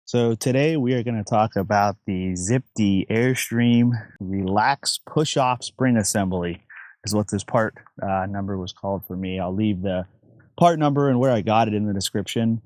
So today we are going to talk about the Zip-D Airstream Relax Push-Off Spring Assembly is what this part number was called for me. I'll leave the part number and where I got it in the description.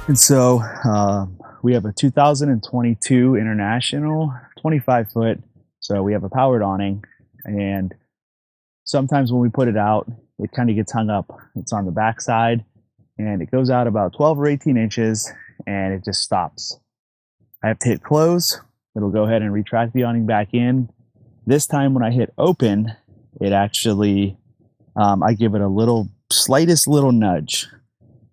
And so we have a 2022 International 25-foot. So we have a powered awning, and sometimes when we put it out, it kind of gets hung up. It's on the back side, and it goes out about 12 or 18 inches, and it just stops. I have to hit close. It'll go ahead and retract the awning back in. This time when I hit open, it actually, I give it a slightest little nudge.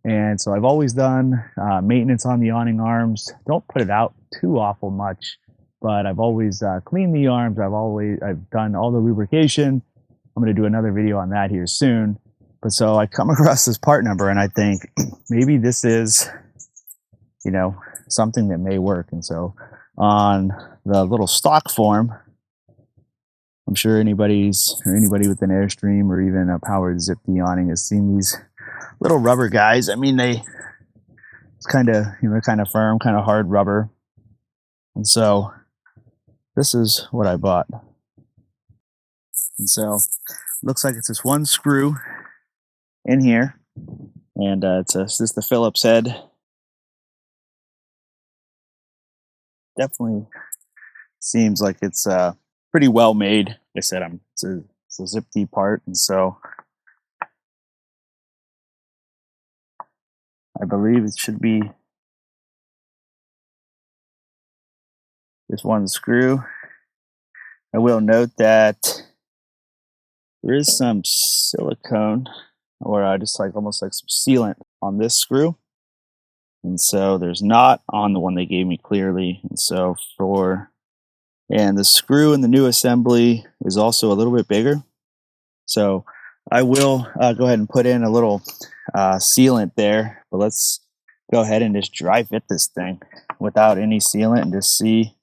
And so I've always done maintenance on the awning arms. Don't put it out too awful much, but I've always cleaned the arms. I've done all the lubrication. I'm going to do another video on that here soon. But so I come across this part number and I think maybe this is, something that may work. And so on the little stock form, I'm sure anybody with an Airstream or even a powered Zip-D awning has seen these little rubber guys. I mean, they're kind of firm, kind of hard rubber. And so this is what I bought. And so looks like it's this one screw in here, and it's just the Phillips head. Definitely seems like it's pretty well made. Like I said, it's a Zip-D part, and so I believe it should be this one screw. I will note that there is some silicone, or just almost like some sealant on this screw. And so there's not on the one they gave me clearly. And so and the screw in the new assembly is also a little bit bigger. So I will go ahead and put in a little sealant there, but let's go ahead and just dry fit this thing without any sealant and just see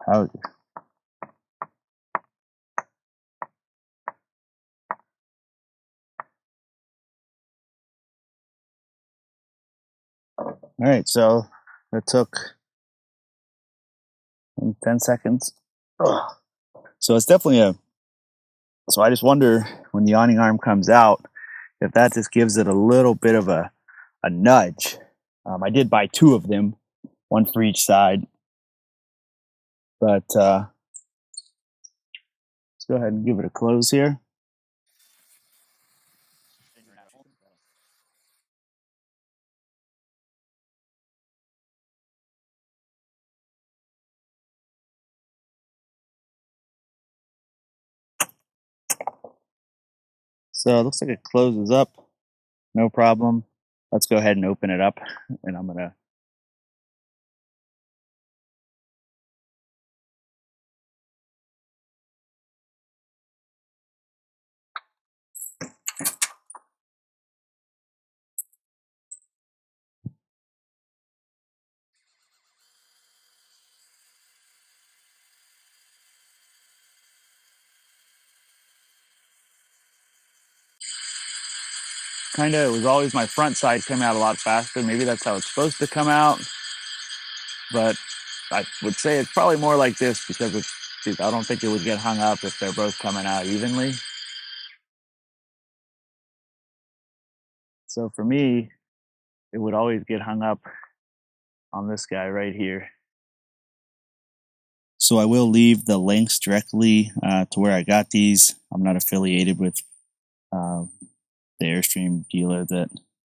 how. All right, so that took 10 seconds. Ugh. So it's definitely so I just wonder when the awning arm comes out, if that just gives it a little bit of a nudge. I did buy two of them, one for each side. But let's go ahead and give it a close here. So it looks like it closes up, no problem. Let's go ahead and open it up, and I'm gonna. It was always my front side come out a lot faster. Maybe that's how it's supposed to come out. But I would say it's probably more like this because I don't think it would get hung up if they're both coming out evenly. So for me, it would always get hung up on this guy right here. So I will leave the links directly to where I got these. I'm not affiliated with the Airstream dealer that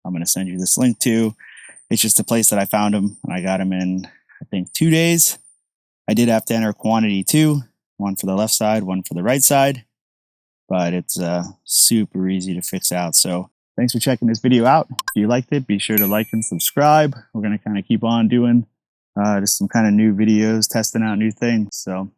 I'm going to send you this link to. It's just a place that I found them, and I got them in, I think, 2 days. I did have to enter quantity too, one for the left side, one for the right side, but it's super easy to fix out. So thanks for checking this video out. If you liked it, be sure to like and subscribe. We're going to kind of keep on doing just some kind of new videos, testing out new things. So